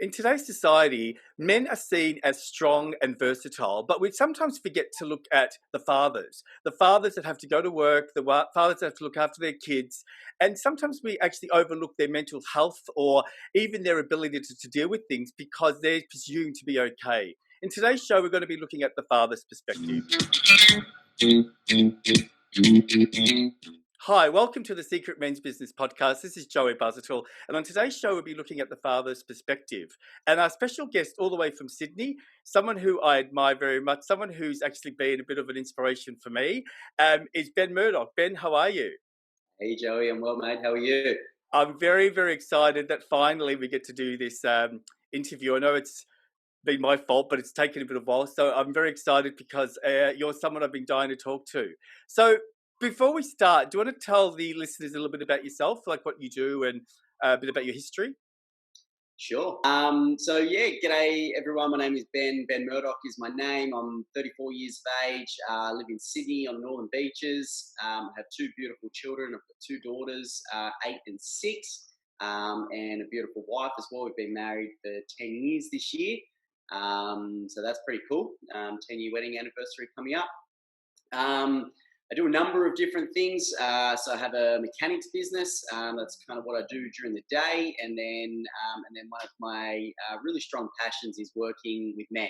In today's society, men are seen as strong and versatile, but we sometimes forget to look at the fathers that have to go to work, fathers that have to look after their kids. And sometimes we actually overlook their mental health or even their ability to deal with things because they're presumed to be okay. In today's show, we're going to be looking at the father's perspective. Hi, welcome to the Secret Men's Business Podcast. This is Joey Buzzatall, and on today's show, we'll be looking at the father's perspective. And our special guest, all the way from Sydney, someone who I admire very much, someone who's actually been a bit of an inspiration for me, is Ben Murdock. Ben, how are you? Hey, Joey. I'm well, mate. How are you? I'm very, very excited that finally we get to do this interview. I know it's been my fault, but it's taken a bit of a while. So I'm very excited because you're someone I've been dying to talk to. So before we start, do you want to tell the listeners a little bit about yourself, like what you do and a bit about your history? Sure. G'day everyone. My name is Ben. Ben Murdock is my name. I'm 34 years of age. I live in Sydney on the Northern Beaches. I have two beautiful children. I've got two daughters, 8 and 6, and a beautiful wife as well. We've been married for 10 years this year. So that's pretty cool. 10-year wedding anniversary coming up. I do a number of different things. So I have a mechanics business. That's kind of what I do during the day. And then one of my really strong passions is working with men.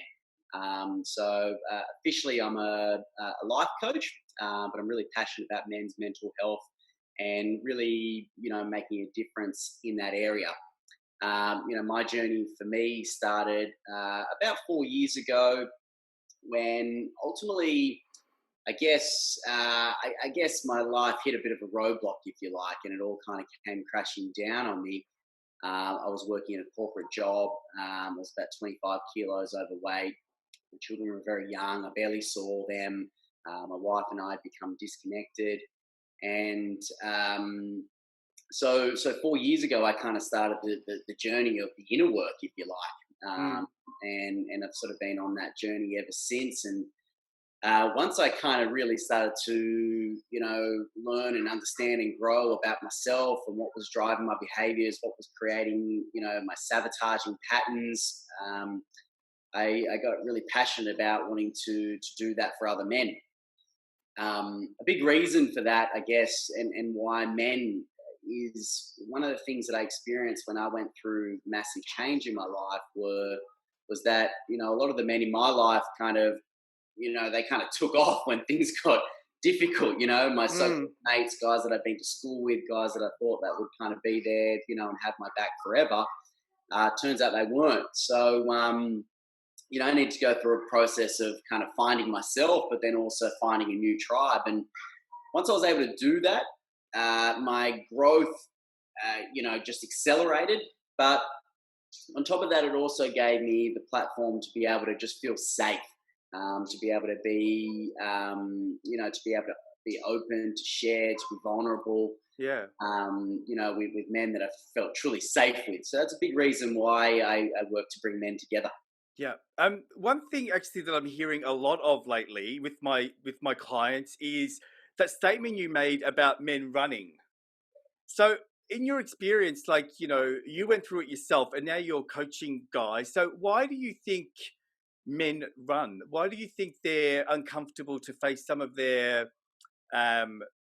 Officially I'm a life coach, but I'm really passionate about men's mental health and really, making a difference in that area. My journey for me started about 4 years ago when ultimately, I guess my life hit a bit of a roadblock, if you like, and it all kind of came crashing down on me. I was working in a corporate job. I was about 25 kilos overweight. My children were very young. I barely saw them. My wife and I had become disconnected. And so 4 years ago, I kind of started the journey of the inner work, if you like. And I've sort of been on that journey ever since. And once I kind of really started to, learn and understand and grow about myself and what was driving my behaviors, what was creating, my sabotaging patterns, I got really passionate about wanting to do that for other men. A big reason for that, I guess, and why men is one of the things that I experienced when I went through massive change in my life was that, a lot of the men in my life kind of, they kind of took off when things got difficult, my so-called mates, guys that I've been to school with, guys that I thought that would kind of be there, and have my back forever. Turns out they weren't. So, I need to go through a process of kind of finding myself, but then also finding a new tribe. And once I was able to do that, my growth, just accelerated. But on top of that, it also gave me the platform to be able to just feel safe. To be able to be, to be able to be open, to share, to be vulnerable. Yeah. With men that I felt truly safe with. So that's a big reason why I work to bring men together. Yeah. One thing actually that I'm hearing a lot of lately with my clients is that statement you made about men running. So in your experience, you went through it yourself and now you're coaching guys. So why do you think men run? Why do you think they're uncomfortable to face some of their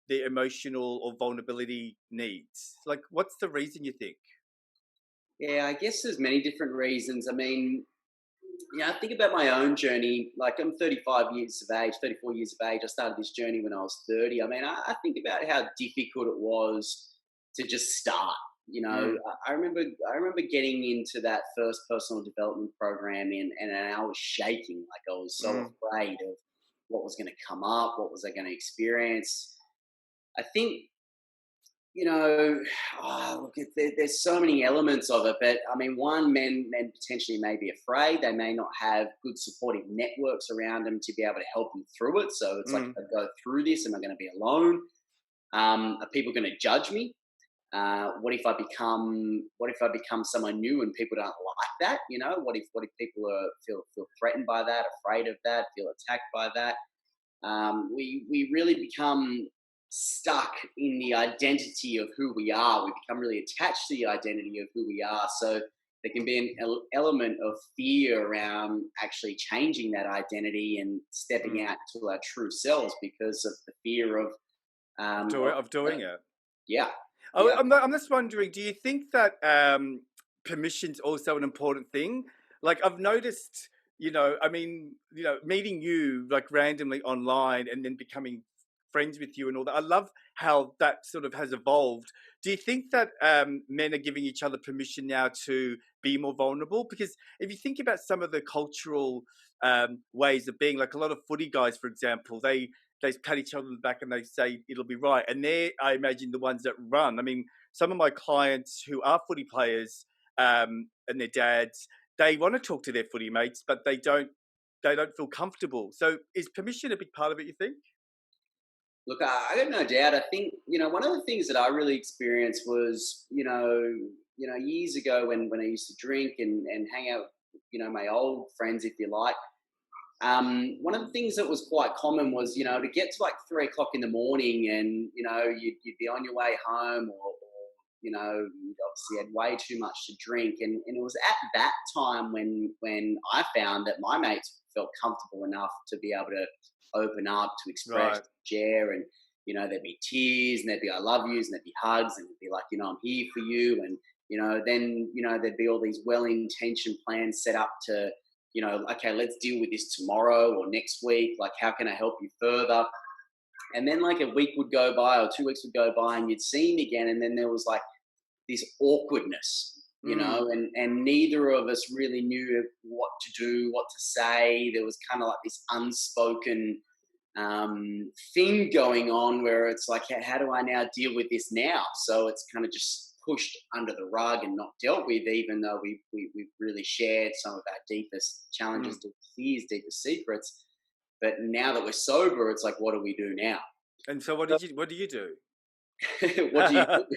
emotional or vulnerability needs? Like, what's the reason you think? Yeah, I guess there's many different reasons. I mean, I think about my own journey. Like, I'm 34 years of age. I started this journey when I was 30. I mean, I think about how difficult it was to just start. I remember getting into that first personal development program and I was shaking. Like, I was so afraid of what was going to come up, what was I going to experience. I think, there's so many elements of it, but I mean, men potentially may be afraid. They may not have good supportive networks around them to be able to help them through it. So it's like, if I go through this, am I going to be alone? Are people going to judge me? What if I become someone new and people don't like that? What if people feel threatened by that, afraid of that, feel attacked by that? We really become stuck in the identity of who we are. We become really attached to the identity of who we are. So there can be an element of fear around actually changing that identity and stepping Mm. out to our true selves because of the fear Of doing it. yeah, Oh, yeah. I'm just wondering, do you think that permission's also an important thing? Like, I've noticed, I mean, meeting you like randomly online and then becoming friends with you and all that. I love how that sort of has evolved. Do you think that men are giving each other permission now to be more vulnerable? Because if you think about some of the cultural ways of being, like a lot of footy guys, for example, they pat each other on the back and they say it'll be right. And they're, I imagine, the ones that run. I mean, some of my clients who are footy players and their dads, they want to talk to their footy mates, but they don't. They don't feel comfortable. So, is permission a big part of it? You think? Look, I got no doubt. I think one of the things that I really experienced was years ago when I used to drink and hang out, my old friends, if you like. One of the things that was quite common was, to get to like 3 o'clock in the morning and, you'd be on your way home or you'd obviously had way too much to drink. And it was at that time when I found that my mates felt comfortable enough to be able to open up, to express, Right. share. And, there'd be tears and there'd be I love yous and there'd be hugs and it'd be like, I'm here for you. And, then, there'd be all these well-intentioned plans set up to, okay, let's deal with this tomorrow or next week. Like, how can I help you further? And then like a week would go by or 2 weeks would go by and you'd see him again. And then there was like this awkwardness, Mm. and neither of us really knew what to do, what to say. There was kind of like this unspoken thing going on where it's like, how do I now deal with this now? So it's kind of just pushed under the rug and not dealt with, even though we've really shared some of our deepest challenges, Mm. deepest fears, deepest secrets. But now that we're sober, it's like, what do we do now? And so, what do you do? What do you do? Well,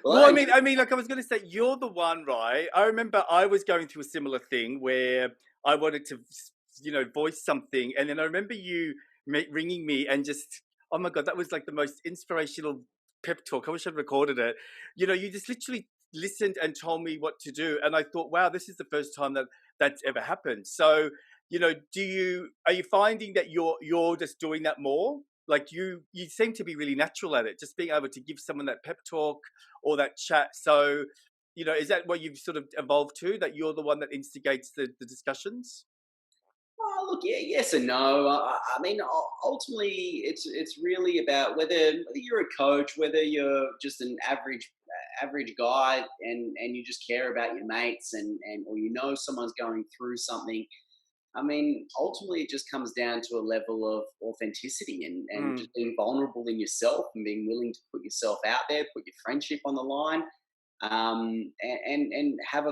Well, like I was going to say, you're the one, right? I remember I was going through a similar thing where I wanted to, voice something, and then I remember you ringing me and just, oh my god, that was like the most inspirational pep talk. I wish I'd recorded it. You just literally listened and told me what to do, and I thought, wow, this is the first time that that's ever happened. So, are you finding that you're just doing that more? Like you seem to be really natural at it, just being able to give someone that pep talk or that chat. So, is that what you've sort of evolved to, that you're the one that instigates the discussions? oh, look, yeah, yes and no. I mean, ultimately, it's really about whether you're a coach, whether you're just an average guy, and you just care about your mates, and or someone's going through something. I mean, ultimately, it just comes down to a level of authenticity and Mm, just being vulnerable in yourself and being willing to put yourself out there, put your friendship on the line, and have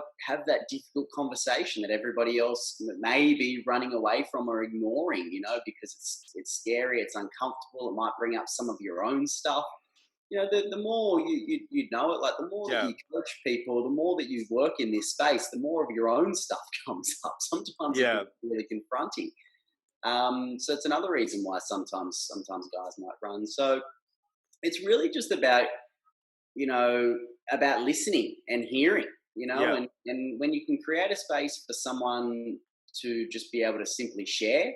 that difficult conversation that everybody else may be running away from or ignoring, because it's scary, it's uncomfortable, it might bring up some of your own stuff. The more you know it, like the more that yeah, you coach people, the more that you work in this space, the more of your own stuff comes up. Sometimes it yeah, can be really confronting. So it's another reason why sometimes guys might run. So it's really just you know, about listening and hearing, yeah. and when you can create a space for someone to just be able to simply share,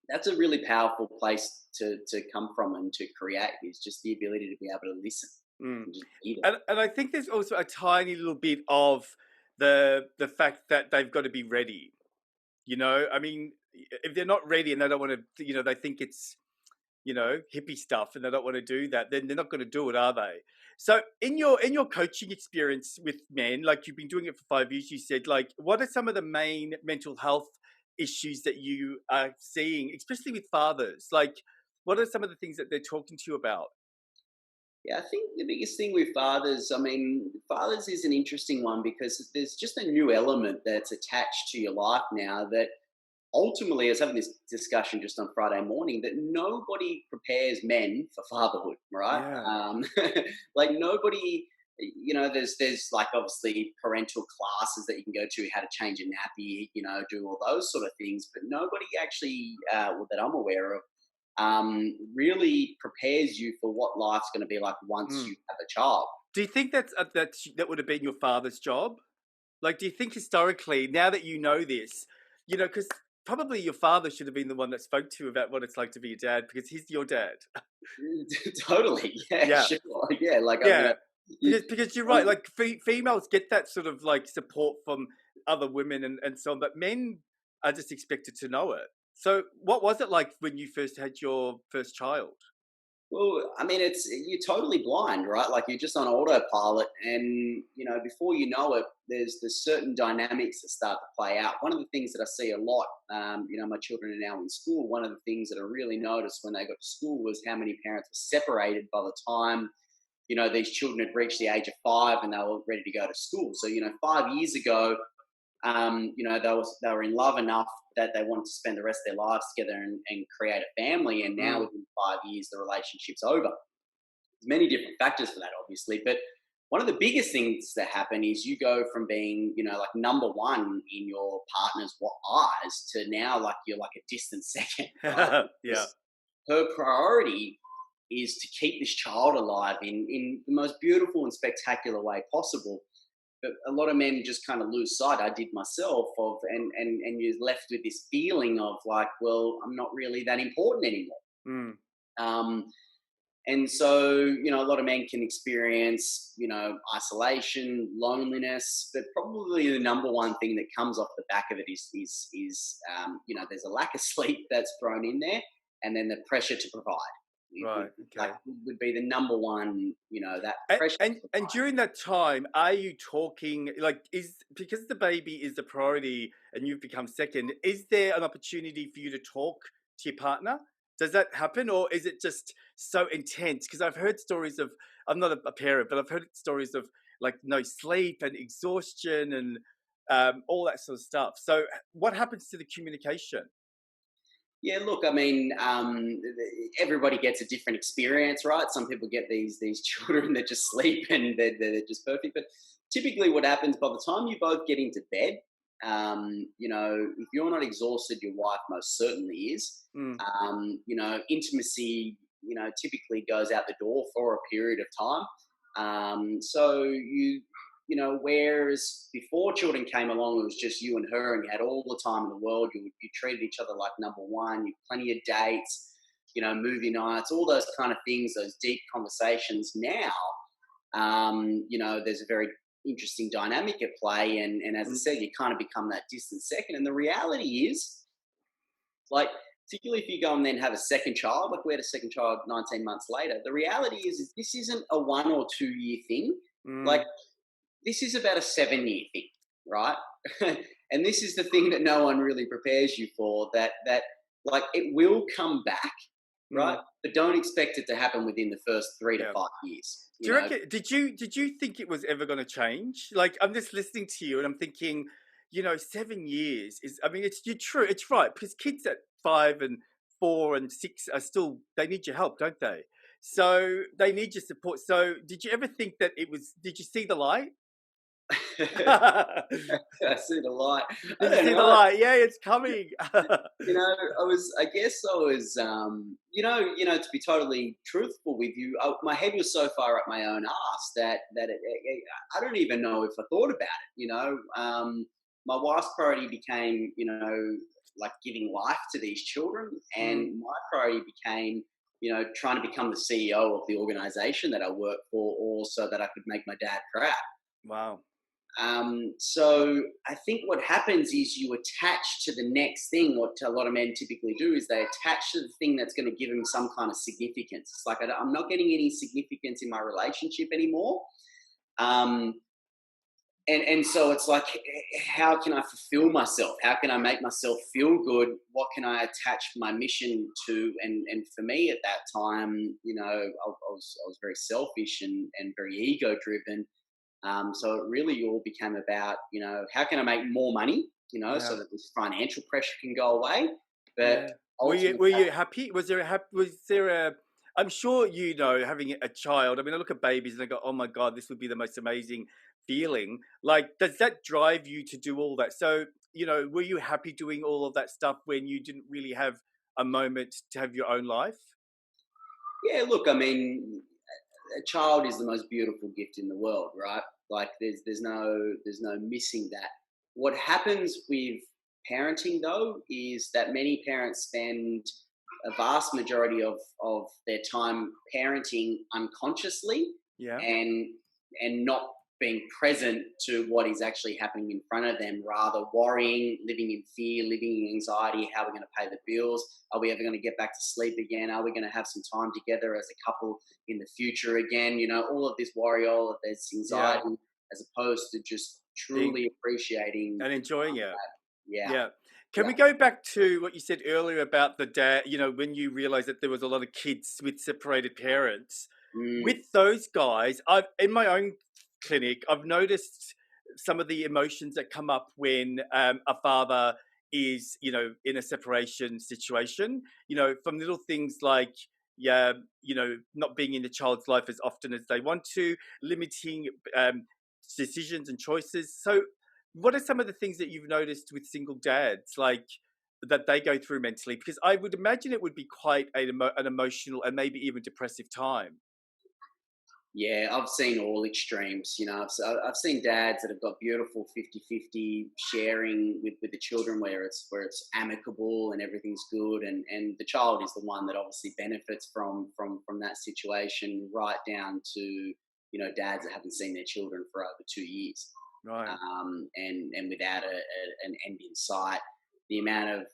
that's a really powerful place to come from and to create, is just the ability to be able to listen Mm. and just be there. And I think there's also a tiny little bit of the fact that they've got to be ready. I mean, if they're not ready and they don't want to, they think it's hippie stuff and they don't want to do that, then they're not going to do it, are they? So in your coaching experience with men, like you've been doing it for 5 years, you said, like, what are some of the main mental health issues that you are seeing, especially with fathers? Like, what are some of the things that they're talking to you about? Yeah, I think the biggest thing with fathers, I mean, fathers is an interesting one because there's just a new element that's attached to your life now that ultimately, I was having this discussion just on Friday morning that nobody prepares men for fatherhood, right? Yeah, Like nobody, there's like obviously parental classes that you can go to, how to change a nappy, do all those sort of things, but nobody actually, well, that I'm aware of, really prepares you for what life's going to be like once mm. you have a child. Do you think that would have been your father's job? Like, do you think historically, now that you know this, because probably your father should have been the one that spoke to you about what it's like to be a dad because he's your dad. Totally, yeah, Yeah, sure, yeah. Like, I mean, yeah. you, Because you're right. one, Like females get that sort of like support from other women and so on, but men are just expected to know it. So, what was it like when you first had your first child? well, I mean, you're totally blind, right? Like you're just on autopilot, and before you know it, there's certain dynamics that start to play out. One of the things that I see a lot, my children are now in school. One of the things that I really noticed when they got to school was how many parents were separated by the time these children had reached the age of 5 and they were ready to go to school. So 5 years ago, they were in love enough that they wanted to spend the rest of their lives together and create a family. And now Mm, within 5 years, the relationship's over. There's many different factors for that, obviously, but one of the biggest things that happen is you go from being, like number one in your partner's eyes to now like you're like a distant second, right? yeah, Because her priority is to keep this child alive in the most beautiful and spectacular way possible. But a lot of men just kind of lose sight. I did myself of, and you're left with this feeling of like, well, I'm not really that important anymore. mm, Um, and so, a lot of men can experience, isolation, loneliness, but probably the number one thing that comes off the back of it is there's a lack of sleep that's thrown in there, and then the pressure to provide. right, Like okay. would be the number one, that And, pressure to and and provide. during that time, are you talking like is because the baby is the priority and you've become second? Is there an opportunity for you to talk to your partner? Does that happen, or is it just so intense? Because I've heard stories of I'm not a parent, but I've heard stories of like no sleep and exhaustion and all that sort of stuff. So, what happens to the communication? Yeah, look, I mean, everybody gets a different experience, right? Some people get these children that just sleep and they're just perfect. But typically, what happens by the time you both get into bed, if you're not exhausted, your wife most certainly is. Mm, Intimacy, typically goes out the door for a period of time. So whereas before children came along, it was just you and her, and you had all the time in the world. You treated each other like number one. You plenty of dates, movie nights, all those kind of things, those deep conversations. Now, there's a very interesting dynamic at play, and as I mm, said, you kind of become that distant second. And the reality is, like, particularly if you go and then have a second child, like we had a second child 19 months later. The reality is this isn't a 1 or 2 year thing. Like mm, this is about a 7 year thing, right? And this is the thing that no one really prepares you for, that like it will come back, right? mm, But don't expect it to happen within the first three to yeah. five years, Do you reckon? Did you think it was ever going to change? Like I'm just listening to you and I'm thinking, 7 years is. I mean, you're true. It's right because kids at 5 and 4 and 6 are still they need your help, don't they? So they need your support. So did you ever think that it was? Did you see the light? Did I see the light. I you don't see the know. light? Yeah, it's coming. I guess I was, to be totally truthful with you, my head was so far up my own ass I don't even know if I thought about it. My wife's priority became, like giving life to these children, Mm, and my priority became, trying to become the CEO of the organization that I work for, or so that I could make my dad proud. wow. So I think what happens is you attach to the next thing. What a lot of men typically do is they attach to the thing that's going to give them some kind of significance. It's like I'm not getting any significance in my relationship anymore. Um, and so it's like, how can I fulfill myself? How can I make myself feel good? What can I attach my mission to? And for me at that time, I was very selfish and very ego driven. So it really all became about, how can I make more money, Yeah, so that this financial pressure can go away. But yeah. Were you ultimately, were you happy? Was there a I'm sure having a child. I mean, I look at babies and I go, "Oh my god, this would be the most amazing feeling." Like, does that drive you to do all that? So, were you happy doing all of that stuff when you didn't really have a moment to have your own life? yeah, look, I mean, a child is the most beautiful gift in the world, right? Like there's no missing that. What happens with parenting though is that many parents spend a vast majority of their time parenting unconsciously Yeah. and not being present to what is actually happening in front of them, rather worrying, living in fear, living in anxiety. How are we going to pay the bills? Are we ever going to get back to sleep again? Are we going to have some time together as a couple in the future again? All of this worry, all of this Yeah. anxiety, as opposed to just Being truly appreciating. and enjoying it. Yeah, Yeah. Can yeah. we go back to what you said earlier about the dad, when you realized that there was a lot of kids with separated parents? Mm, With those guys, I've in my own clinic, I've noticed some of the emotions that come up when a father is, in a separation situation, from little things like, yeah, not being in the child's life as often as they want to, limiting decisions and choices. So what are some of the things that you've noticed with single dads, like that they go through mentally? Because I would imagine it would be quite an emotional and maybe even depressive time. yeah, I've seen all extremes. I've seen dads that have got beautiful 50-50 sharing with the children, where it's amicable and everything's good, and the child is the one that obviously benefits from that situation, right down to dads that haven't seen their children for over 2 years, Right. and without an end in sight. The amount of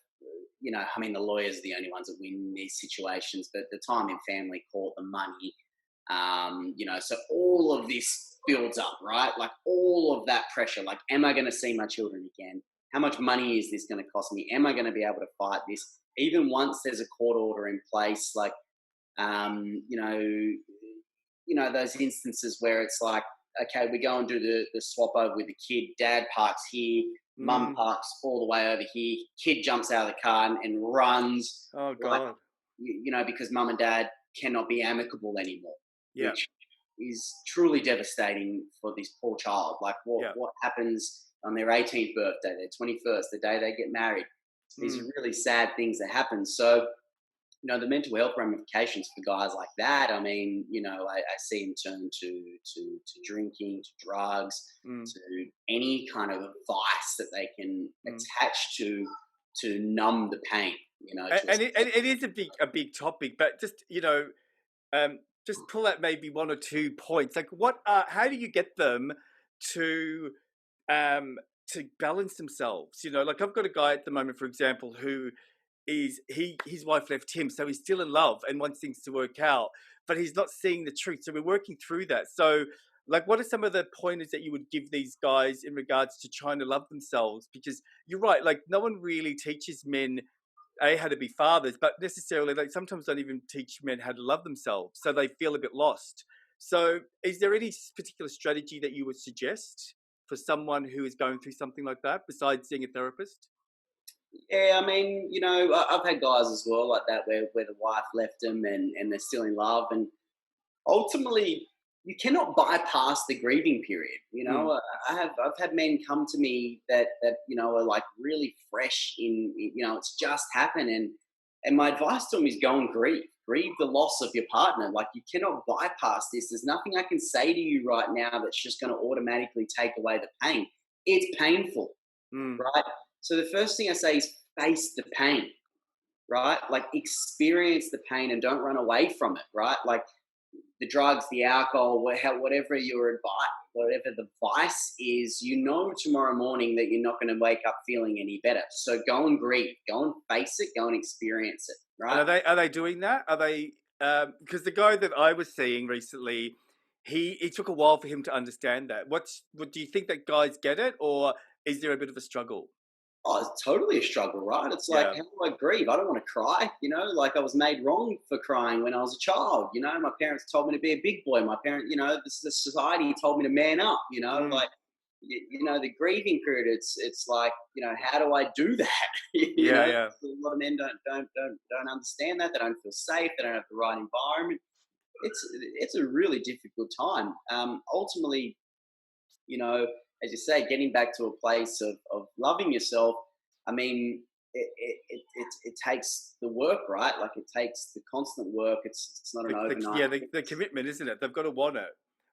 I mean, the lawyers are the only ones that win in these situations, but the time in family court, the money, so all of this builds up, right? Like all of that pressure. Like, am I going to see my children again? How much money is this going to cost me? Am I going to be able to fight this? Even once there's a court order in place, like, um, you know, those instances where it's like, okay, we go and do the swap over with the kid. Dad parks here, mum Mm. parks all the way over here. Kid jumps out of the car and runs, Oh like, God. because mum and dad cannot be amicable anymore, Yeah. which is truly devastating for this poor child. Like, Yeah. what happens on their 18th birthday, their 21st, the day they get married? These are Mm. really sad things that happen. So, the mental health ramifications for guys like that. I mean, I see them turn to drinking, to drugs, Mm. to any kind of vice that they can Mm. attach to numb the pain. And it is a big topic, but just just pull out maybe one or two points. Like, how do you get them to um to balance themselves? Like I've got a guy at the moment, for example, who his wife left him, so he's still in love and wants things to work out, but he's not seeing the truth. So we're working through that. So, like, what are some of the pointers that you would give these guys in regards to trying to love themselves? Because you're right, like no one really teaches men how to be fathers, but necessarily like sometimes don't even teach men how to love themselves, so they feel a bit lost. So, is there any particular strategy that you would suggest for someone who is going through something like that besides seeing a therapist? Yeah, I mean, I've had guys as well like that where the wife left them and they're still in love, and ultimately you cannot bypass the grieving period. Mm. I've had men come to me that are like really fresh it's just happened, and my advice to them is go and grieve the loss of your partner. Like, you cannot bypass this. There's nothing I can say to you right now that's just going to automatically take away the pain. It's painful, Mm. right? So the first thing I say is face the pain, right? Like, experience the pain and don't run away from it, right? Like, the drugs, the alcohol, whatever your advice, whatever the vice is, tomorrow morning that you're not going to wake up feeling any better. So go and grieve, go and face it, go and experience it, And right? are they doing that? Are they because the guy that I was seeing recently, it took a while for him to understand that. What do you think that guys get it, or is there a bit of a struggle? Oh, it's totally a struggle, right? It's like, Yeah. how do I grieve? I don't want to cry, like I was made wrong for crying when I was a child. My parents told me to be a big boy. My the society told me to man up, Mm. like, the grieving period, it's like, how do I do that? Yeah, yeah. A lot of men don't understand that. They don't feel safe. They don't have the right environment. It's a really difficult time. Ultimately, you know, as you say, getting back to a place of loving yourself. I mean, it takes the work, right? Like, it takes the constant work. It's not an The overnight yeah, the fix. commitment, isn't it? They've got to want it.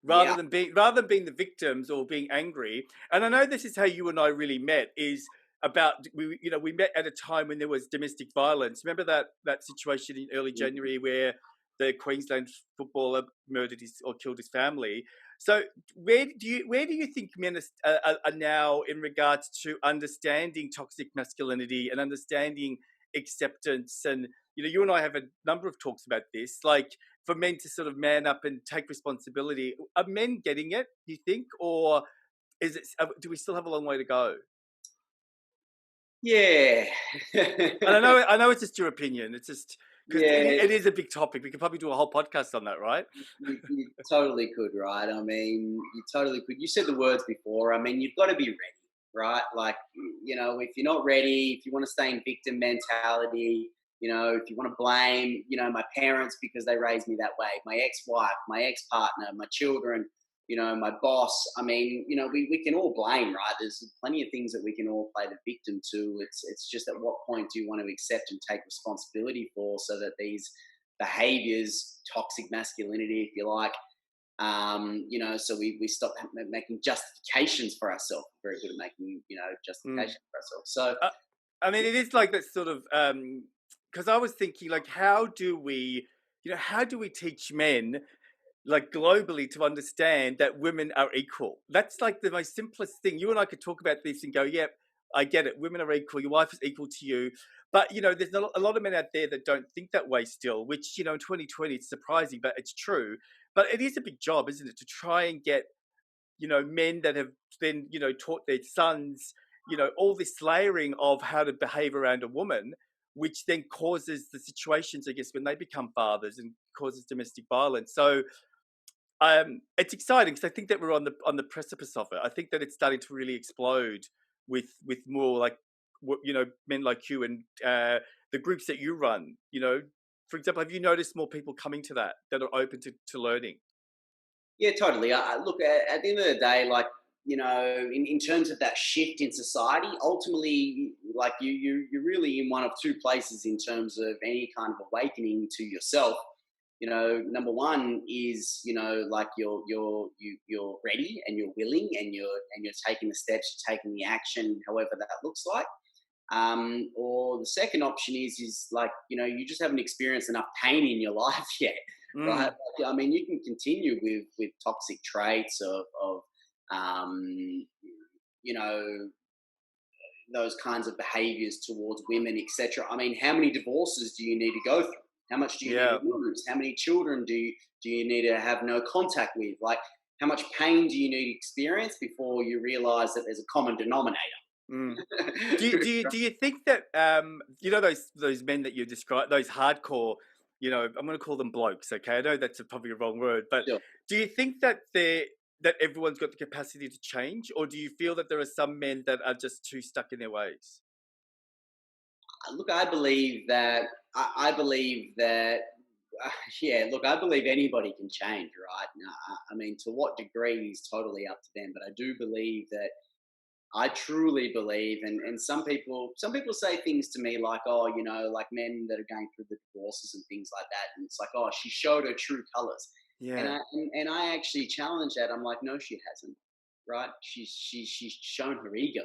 Yeah. rather than being the victims or being angry. And I know this is how you and I really met, is about we met at a time when there was domestic violence. Remember that situation in early January where the Queensland footballer murdered his or killed his family. So where do you think men are now in regards to understanding toxic masculinity and understanding acceptance? And you and I have a number of talks about this, like for men to sort of man up and take responsibility. Are men getting it, you think, or is it? Do we still have a long way to go? Yeah. And I know it's just your opinion. It's just because Yeah. it is a big topic. We could probably do a whole podcast on that, right? You totally could, right? I mean, you totally could. You said the words before. I mean, you've got to be ready, right? Like, if you're not ready, if you want to stay in victim mentality, if you want to blame, my parents because they raised me that way, my ex-wife, my ex-partner, my children, my boss. I mean, we can all blame, right? There's plenty of things that we can all play the victim to. It's just at what point do you want to accept and take responsibility for, so that these behaviors, toxic masculinity, if you like, so we stop making justifications for ourselves. Very good at making, Mm. justifications for ourselves. So, I mean, it is like that sort of because I was thinking, like, how do we teach men, like globally, to understand that women are equal? That's like the most simplest thing. You and I could talk about this and go, "Yep, I get it. Women are equal. Your wife is equal to you." But there's not a lot of men out there that don't think that way still. Which in 2020, it's surprising, but it's true. But it is a big job, isn't it, to try and get men that have then taught their sons all this layering of how to behave around a woman, which then causes the situations, I guess, when they become fathers and causes domestic violence. So it's exciting because I think that we're on the precipice of it. I think that it's starting to really explode with more like men like you and the groups that you run. For example, have you noticed more people coming to that are open to learning? yeah, totally. Look, at the end of the day, like, in terms of that shift in society, ultimately, like you're really in one of two places in terms of any kind of awakening to yourself. Number one is, like you're ready and you're willing and you're taking the steps, you're taking the action, however that looks like. Or the second option is like, you just haven't experienced enough pain in your life yet, right? Mm, Like, I mean, you can continue with toxic traits of um, you know those kinds of behaviors towards women, etc. I mean, how many divorces do you need to go through? How much do you need yeah. to lose? How many children do you need to have no contact with? Like, how much pain do you need to experience before you realize that there's a common denominator? Mm. Do you think that those men that you describe, those hardcore, I'm going to call them blokes, okay? I know that's probably a wrong word, but Sure. do you think that that everyone's got the capacity to change, or do you feel that there are some men that are just too stuck in their ways? Look, I believe that. I believe that. Yeah, look, I believe anybody can change, right? Now, I mean, to what degree is totally up to them. But I do believe that. I truly believe, and some people say things to me like, oh, like men that are going through the divorces and things like that, and it's like, oh, she showed her true colors, and Yeah. I actually challenge that. I'm like, no, she hasn't, right? She's shown her ego,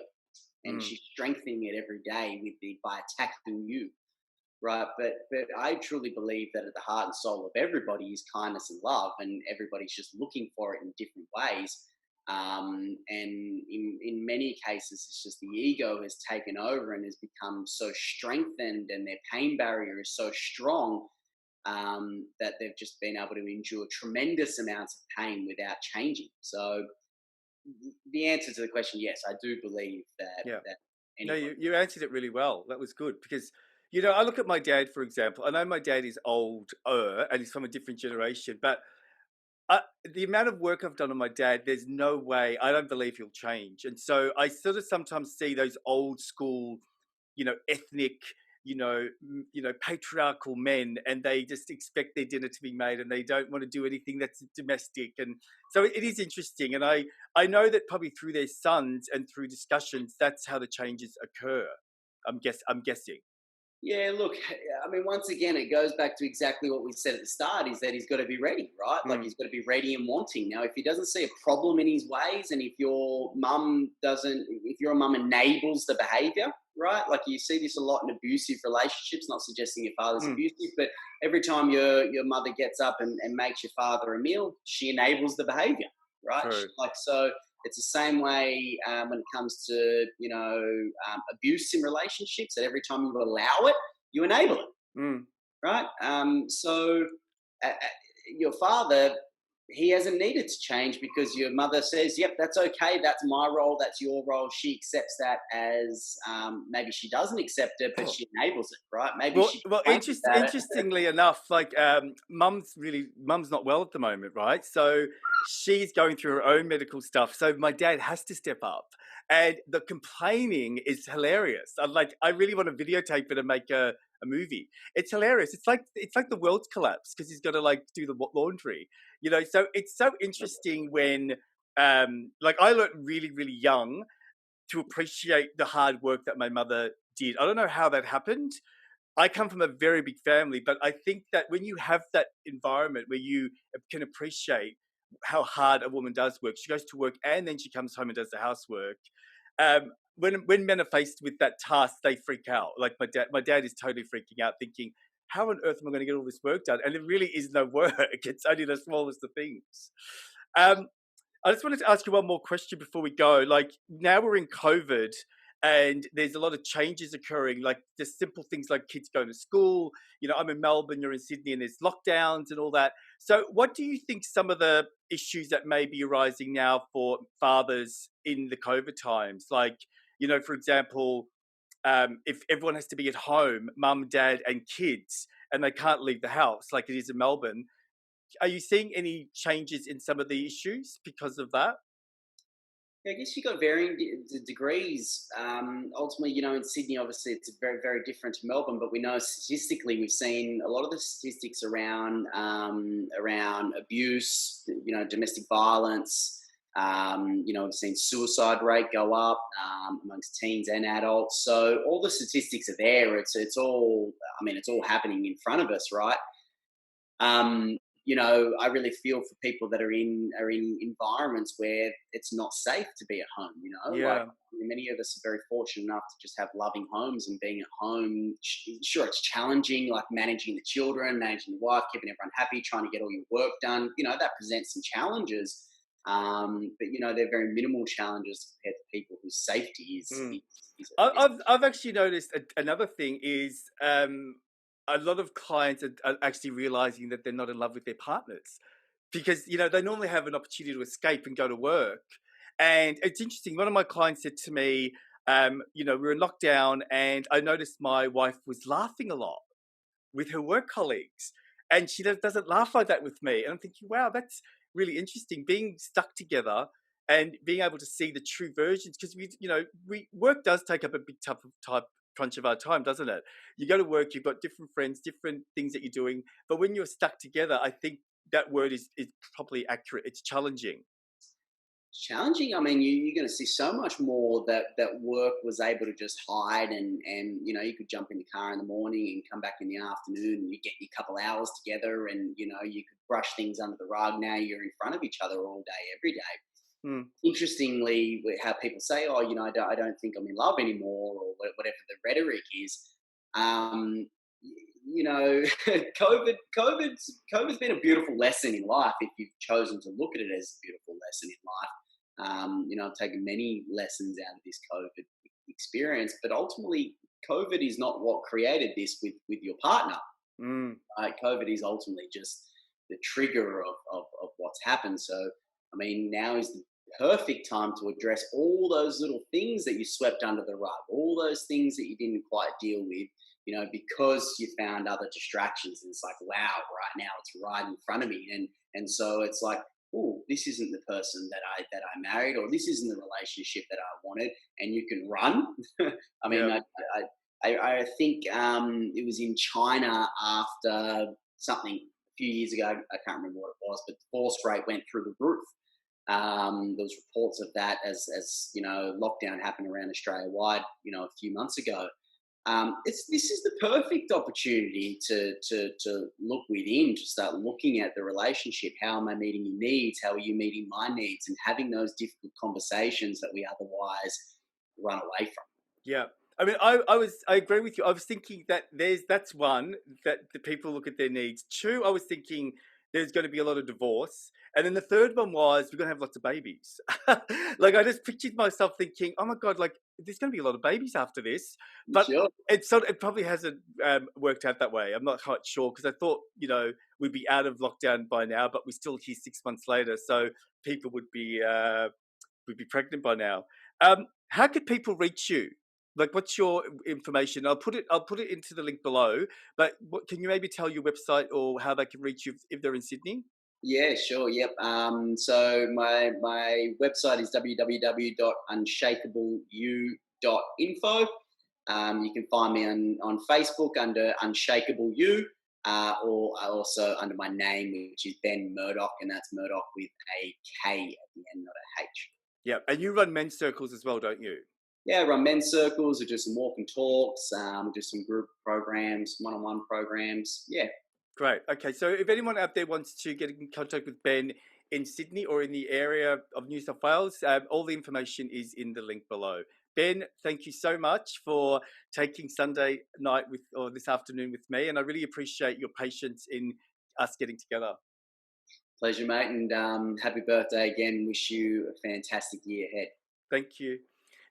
and Mm. she's strengthening it every day by attacking you, right? But I truly believe that at the heart and soul of everybody is kindness and love, and everybody's just looking for it in different ways. And in many cases, it's just the ego has taken over and has become so strengthened, and their pain barrier is so strong, that they've just been able to endure tremendous amounts of pain without changing. So the answer to the question, yes, I do believe that Yeah. No, anybody. you answered it really well. That was good because I look at my dad, for example. I know my dad is older and he's from a different generation, but the amount of work I've done on my dad, there's no way. I don't believe he'll change. And so I sort of sometimes see those old school, ethnic, patriarchal men, and they just expect their dinner to be made, and they don't want to do anything that's domestic. And so it is interesting. And I know that probably through their sons and through discussions, that's how the changes occur. I'm guessing. Yeah, look, I mean, once again, it goes back to exactly what we said at the start, is that he's got to be ready, right? Like, Mm, he's got to be ready and wanting. Now, if he doesn't see a problem in his ways, and if your mum doesn't, if your mum enables the behavior, right? Like, you see this a lot in abusive relationships, not suggesting your father's mm, abusive, but every time your mother gets up and makes your father a meal, she enables the behavior, right? true. Like, so it's the same way when it comes to abuse in relationships. That every time you allow it, you enable it, Mm. right? So your father, he hasn't needed to change because your mother says, "Yep, that's okay. That's my role. That's your role." She accepts that as maybe she doesn't accept it, but she enables it, right? Maybe Well, she well, complains about it. interestingly enough, like mum's not well at the moment, right? So she's going through her own medical stuff. So my dad has to step up, and the complaining is hilarious. I really want to videotape it and make a movie. It's hilarious. It's like the world's collapsed because he's got to like do the laundry, you know. So it's so interesting when like I learned really young to appreciate the hard work that my mother did. I don't know how that happened. I come from a very big family, but I think that when you have that environment where you can appreciate how hard a woman does work, she goes to work and then she comes home and does the housework. When men are faced with that task, they freak out. Like my dad is totally freaking out, thinking, "How on earth am I going to get all this work done?" And it really is no work; it's only the smallest of things. Um, I just wanted to ask you one more question before we go. Like now we're in COVID and there's a lot of changes occurring, like just simple things like kids going to school. You know, I'm in Melbourne, you're in Sydney, and there's lockdowns and all that. So what do you think some of the issues that may be arising now for fathers in the COVID times? Like, you know, for example, if everyone has to be at home, mum, dad, and kids, and they can't leave the house like it is in Melbourne, are you seeing any changes in some of the issues because of that? Yeah, I guess you got varying degrees. Ultimately, in Sydney, obviously, it's very, very different to Melbourne. But we know statistically, we've seen a lot of the statistics around abuse, domestic violence. We've seen suicide rate go up amongst teens and adults. So all the statistics are there. It's all. I mean, it's all happening in front of us, right? um, I really feel for people that are in environments where it's not safe to be at home. Like, Yeah. many of us are very fortunate enough to just have loving homes and being at home. Sure, it's challenging, like managing the children, managing the wife, keeping everyone happy, trying to get all your work done. That presents some challenges. But they're very minimal challenges compared to people whose safety is Mm. is, is, is I've actually noticed another thing is a lot of clients are actually realizing that they're not in love with their partners because they normally have an opportunity to escape and go to work. And it's interesting. One of my clients said to me, we're in lockdown, and I noticed my wife was laughing a lot with her work colleagues, and she doesn't laugh like that with me. And I'm thinking, wow, that's really interesting. Being stuck together and being able to see the true versions, because we work does take up a big tough type crunch of our time, doesn't it? You go to work, you've got different friends, different things that you're doing, but when you're stuck together, I think that word is probably accurate. It's challenging. challenging. I mean, you're going to see so much more that work was able to just hide, and you could jump in the car in the morning and come back in the afternoon, and you get your couple hours together, and you could brush things under the rug. Now you're in front of each other all day, every day. Mm, Interestingly, how people say, "Oh, I don't think I'm in love anymore," or whatever the rhetoric is. Um, COVID's been a beautiful lesson in life if you've chosen to look at it as a beautiful lesson in life. I've taken many lessons out of this COVID experience, but ultimately, COVID is not what created this with your partner. mm, Right? COVID is ultimately just the trigger of what's happened. So, I mean, now is the perfect time to address all those little things that you swept under the rug, all those things that you didn't quite deal with, because you found other distractions. And it's like, wow, right now it's right in front of me. And so it's like, oh, this isn't the person that I married, or this isn't the relationship that I wanted. And you can run. I mean, yeah. I think it was in China after something a few years ago. I can't remember what it was, but the divorce rate went through the roof. There was reports of that as lockdown happened around Australia wide, a few months ago. this is the perfect opportunity to look within, to start looking at the relationship. How am I meeting your needs? How are you meeting my needs? And having those difficult conversations that we otherwise run away from. Yeah. I mean, I agree with you. I was thinking that that's one, that the people look at their needs. Two, I was thinking there's going to be a lot of divorce. And then the third one was we're going to have lots of babies. Like I just pictured myself thinking, oh my God, like there's going to be a lot of babies after this. But Sure. it probably hasn't worked out that way. I'm not quite sure because I thought, we'd be out of lockdown by now, but we're still here 6 months later. So people would be pregnant by now. How could people reach you? Like, what's your information? I'll put it into the link below. But can you maybe tell your website or how they can reach you if they're in Sydney? Yeah, sure. Yep. So my website is www.unshakableu.info. You can find me on Facebook under Unshakable You, or also under my name, which is Ben Murdock, and that's Murdock with a K at the end, not a H. Yeah, and you run men's circles as well, don't you? Yeah, I run men's circles. I do some walk and talks. Do some group programs, one-on-one programs. Yeah. Great. Okay, so if anyone out there wants to get in contact with Ben in Sydney or in the area of New South Wales, all the information is in the link below. Ben, thank you so much for taking Sunday night or this afternoon with me, and I really appreciate your patience in us getting together. Pleasure, mate, and happy birthday again. Wish you a fantastic year ahead. Thank you.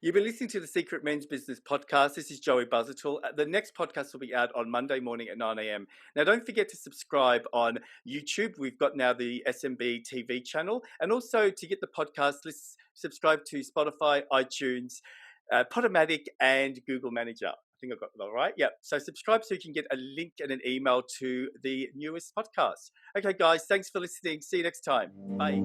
You've been listening to the Secret Men's Business podcast. This is Joey Buzzertle. The next podcast will be out on Monday morning at 9 a.m. Now, don't forget to subscribe on YouTube. We've got now the SMB TV channel. And also to get the podcast, let's subscribe to Spotify, iTunes, Podomatic, and Google Manager. I think I've got that all right. Yeah. So subscribe so you can get a link and an email to the newest podcast. Okay, guys, thanks for listening. See you next time. Bye.